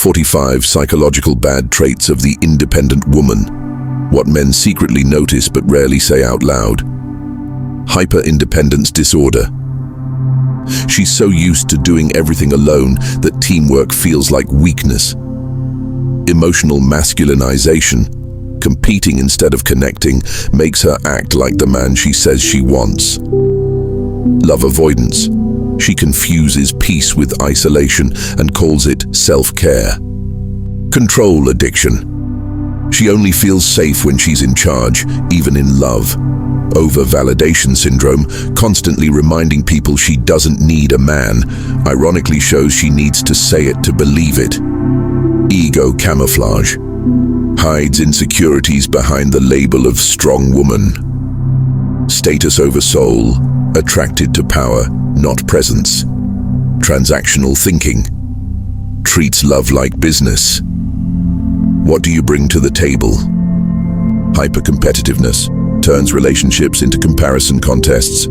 45 Psychological Bad Traits of the Independent Woman. What men secretly notice but rarely say out loud. Hyper-independence disorder. She's so used to doing everything alone that teamwork feels like weakness. Emotional masculinization. Competing instead of connecting makes her act like the man she says she wants. Love avoidance. She confuses peace with isolation and calls it self-care. Control addiction. She only feels safe when she's in charge, even in love. Over-validation syndrome, constantly reminding people she doesn't need a man, ironically shows she needs to say it to believe it. Ego camouflage. Hides insecurities behind the label of strong woman. Status over soul, attracted to power, not presence. Transactional thinking. Treats love like business. What do you bring to the table? Hypercompetitiveness. Turns relationships into comparison contests.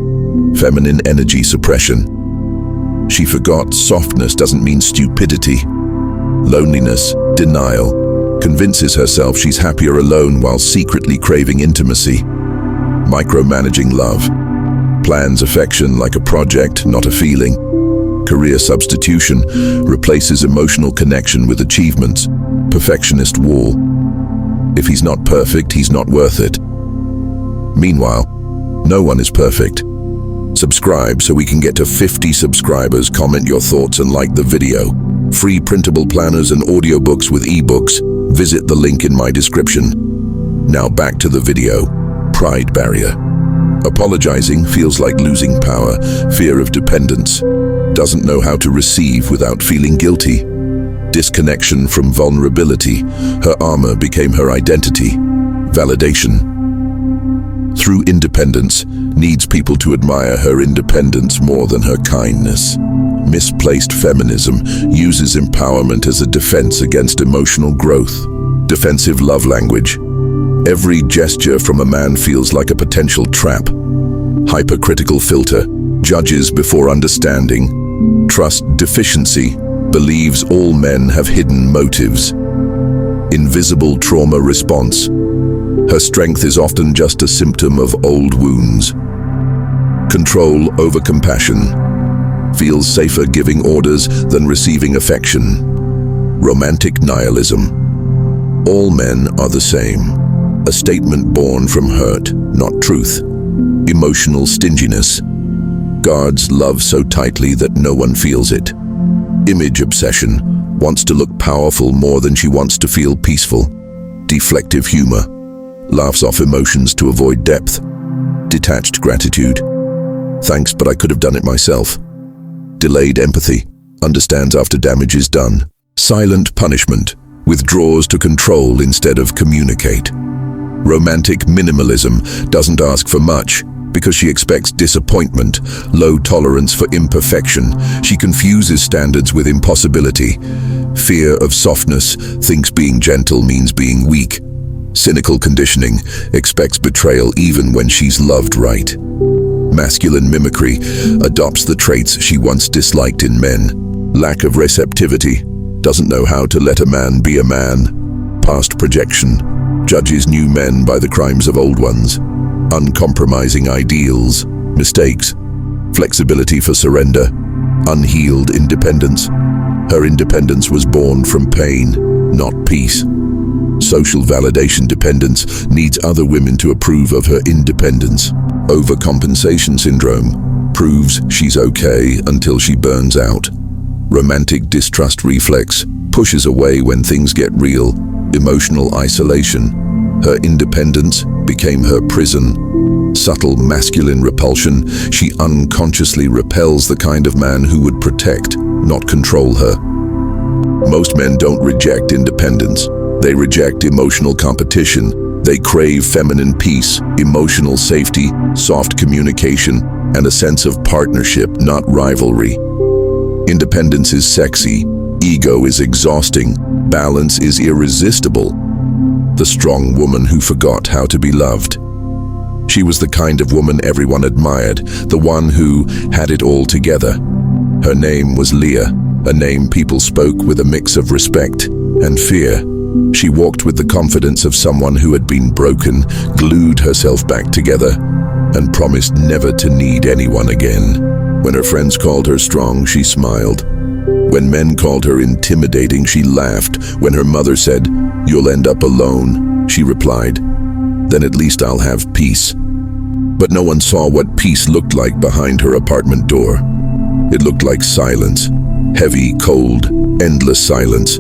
Feminine energy suppression. She forgot softness doesn't mean stupidity. Loneliness, denial. Convinces herself she's happier alone while secretly craving intimacy. Micromanaging love. Plans affection like a project, not a feeling. Career substitution. Replaces emotional connection with achievements. Perfectionist wall. If he's not perfect, he's not worth it. Meanwhile, no one is perfect. Subscribe so we can get to 50 subscribers. Comment your thoughts and like the video. Free printable planners and audiobooks with ebooks. Visit the link in my description. Now back to the video. Pride barrier. Apologizing feels like losing power. Fear of dependence. Doesn't know how to receive without feeling guilty. Disconnection from vulnerability. Her armor became her identity. Validation. Through independence, needs people to admire her independence more than her kindness. Misplaced feminism uses empowerment as a defense against emotional growth. Defensive love language. Every gesture from a man feels like a potential trap. Hypercritical filter. Judges before understanding. Trust deficiency. Believes all men have hidden motives. Invisible trauma response. Her strength is often just a symptom of old wounds. Control over compassion. Feels safer giving orders than receiving affection. Romantic nihilism. All men are the same. A statement born from hurt, not truth. Emotional stinginess. Guards love so tightly that no one feels it. Image obsession. Wants to look powerful more than she wants to feel peaceful. Deflective humor. Laughs off emotions to avoid depth. Detached gratitude. Thanks, but I could have done it myself. Delayed empathy. Understands after damage is done. Silent punishment. Withdraws to control instead of communicate. Romantic minimalism. Doesn't ask for much because she expects disappointment. Low tolerance for imperfection. She confuses standards with impossibility. Fear of softness. Thinks being gentle means being weak. Cynical conditioning. Expects betrayal even when she's loved right. Masculine mimicry. Adopts the traits she once disliked in men. Lack of receptivity. Doesn't know how to let a man be a man. Past projection. Judges new men by the crimes of old ones. Uncompromising ideals. Mistakes. Flexibility for surrender. Unhealed independence. Her independence was born from pain, not peace. Social validation dependence. Needs other women to approve of her independence. Overcompensation syndrome. Proves she's okay until she burns out. Romantic distrust reflex. Pushes away when things get real. Emotional isolation. Her independence became her prison. Subtle masculine repulsion. She unconsciously repels the kind of man who would protect, not control her. Most men don't reject independence. They reject emotional competition. They crave feminine peace, emotional safety, soft communication, and a sense of partnership, not rivalry. Independence is sexy. Ego is exhausting. Balance is irresistible. The strong woman who forgot how to be loved. She was the kind of woman everyone admired, the one who had it all together. Her name was Leah, a name people spoke with a mix of respect and fear. She walked with the confidence of someone who had been broken, glued herself back together, and promised never to need anyone again. When her friends called her strong, she smiled. When men called her intimidating, she laughed. When her mother said, "You'll end up alone," she replied, "Then at least I'll have peace." But no one saw what peace looked like behind her apartment door. It looked like silence. Heavy, cold, endless silence.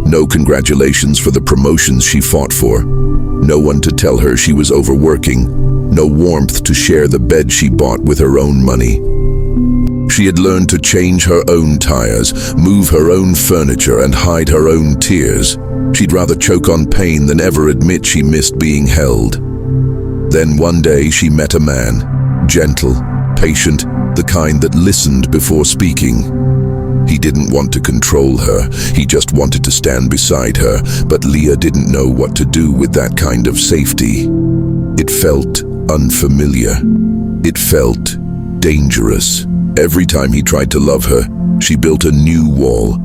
No congratulations for the promotions she fought for. No one to tell her she was overworking. No warmth to share the bed she bought with her own money. She had learned to change her own tires, move her own furniture, and hide her own tears. She'd rather choke on pain than ever admit she missed being held. Then one day she met a man, gentle, patient, the kind that listened before speaking. He didn't want to control her, he just wanted to stand beside her, but Leah didn't know what to do with that kind of safety. It felt unfamiliar. It felt dangerous. Every time he tried to love her, she built a new wall.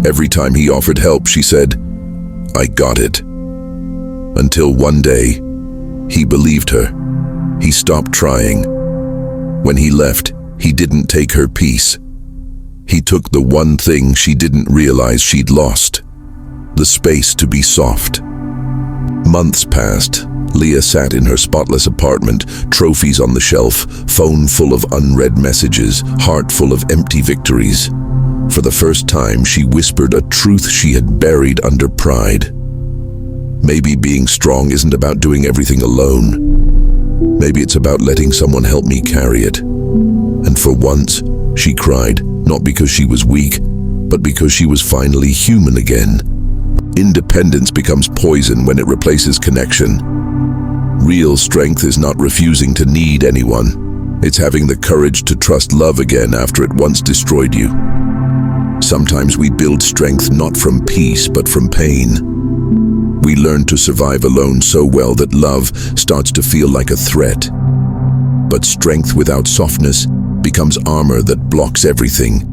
Every time he offered help, she said, "I got it." Until one day, he believed her. He stopped trying. When he left, he didn't take her peace. He took the one thing she didn't realize she'd lost, the space to be soft. Months passed. Leah sat in her spotless apartment, trophies on the shelf, phone full of unread messages, heart full of empty victories. For the first time, she whispered a truth she had buried under pride. Maybe being strong isn't about doing everything alone. Maybe it's about letting someone help me carry it. And for once, she cried, not because she was weak, but because she was finally human again. Independence becomes poison when it replaces connection. Real strength is not refusing to need anyone. It's having the courage to trust love again after it once destroyed you. Sometimes we build strength not from peace, but from pain. We learn to survive alone so well that love starts to feel like a threat. But strength without softness becomes armor that blocks everything,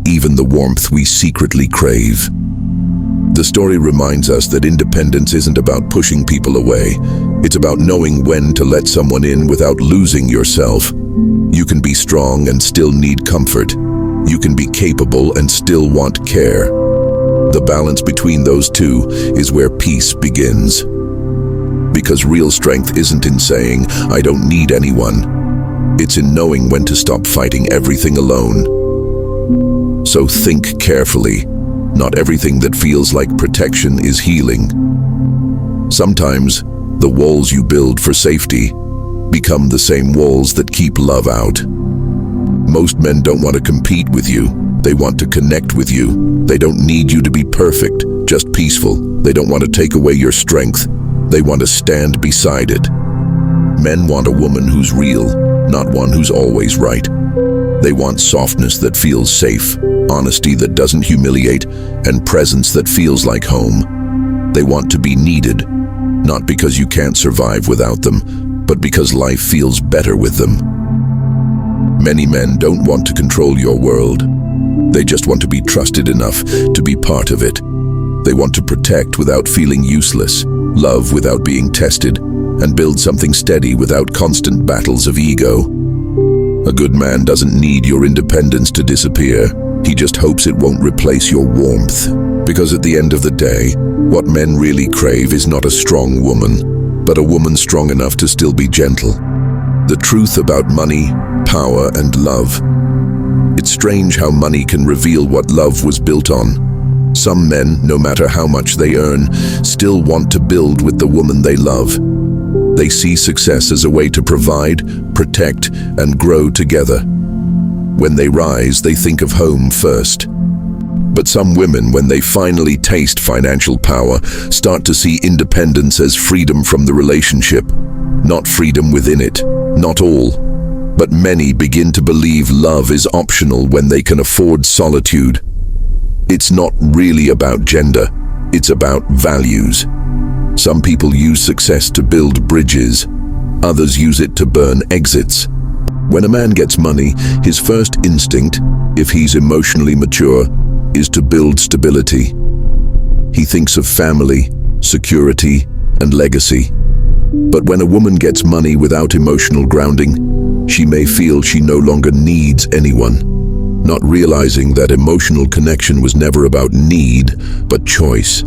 even the warmth we secretly crave. The story reminds us that independence isn't about pushing people away. It's about knowing when to let someone in without losing yourself. You can be strong and still need comfort. You can be capable and still want care. The balance between those two is where peace begins. Because real strength isn't in saying, "I don't need anyone." It's in knowing when to stop fighting everything alone. So think carefully. Not everything that feels like protection is healing. Sometimes, the walls you build for safety become the same walls that keep love out. Most men don't want to compete with you. They want to connect with you. They don't need you to be perfect, just peaceful. They don't want to take away your strength. They want to stand beside it. Men want a woman who's real, not one who's always right. They want softness that feels safe, honesty that doesn't humiliate, and presence that feels like home. They want to be needed, not because you can't survive without them, but because life feels better with them. Many men don't want to control your world. They just want to be trusted enough to be part of it. They want to protect without feeling useless, love without being tested, and build something steady without constant battles of ego. A good man doesn't need your independence to disappear. He just hopes it won't replace your warmth. Because at the end of the day, what men really crave is not a strong woman, but a woman strong enough to still be gentle. The truth about money, power, and love. It's strange how money can reveal what love was built on. Some men, no matter how much they earn, still want to build with the woman they love. They see success as a way to provide, protect, and grow together. When they rise, they think of home first. But some women, when they finally taste financial power, start to see independence as freedom from the relationship, not freedom within it. Not all, but many begin to believe love is optional when they can afford solitude. It's not really about gender, it's about values. Some people use success to build bridges, others use it to burn exits. When a man gets money, his first instinct, if he's emotionally mature, is to build stability. He thinks of family, security, and legacy. But when a woman gets money without emotional grounding, she may feel she no longer needs anyone, not realizing that emotional connection was never about need, but choice.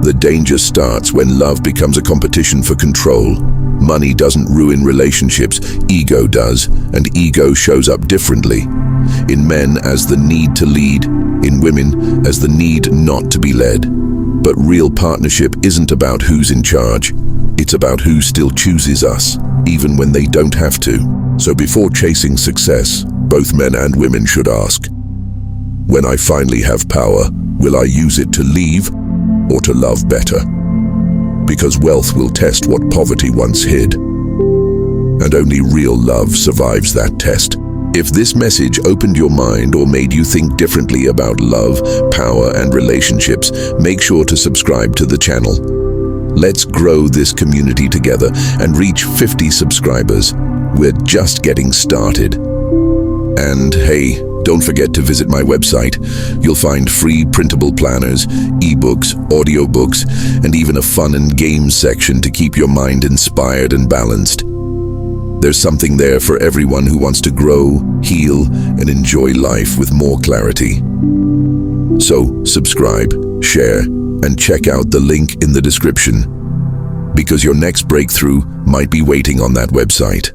The danger starts when love becomes a competition for control. Money doesn't ruin relationships, ego does, and ego shows up differently. In men as the need to lead, in women as the need not to be led. But real partnership isn't about who's in charge. It's about who still chooses us, even when they don't have to. So before chasing success, both men and women should ask, when I finally have power, will I use it to leave or to love better? Because wealth will test what poverty once hid. And only real love survives that test. If this message opened your mind or made you think differently about love, power, and relationships, make sure to subscribe to the channel. Let's grow this community together and reach 50 subscribers. We're just getting started. And hey, don't forget to visit my website. You'll find free printable planners, ebooks, audiobooks, and even a fun and games section to keep your mind inspired and balanced. There's something there for everyone who wants to grow, heal, and enjoy life with more clarity. So, subscribe, share, and check out the link in the description, because your next breakthrough might be waiting on that website.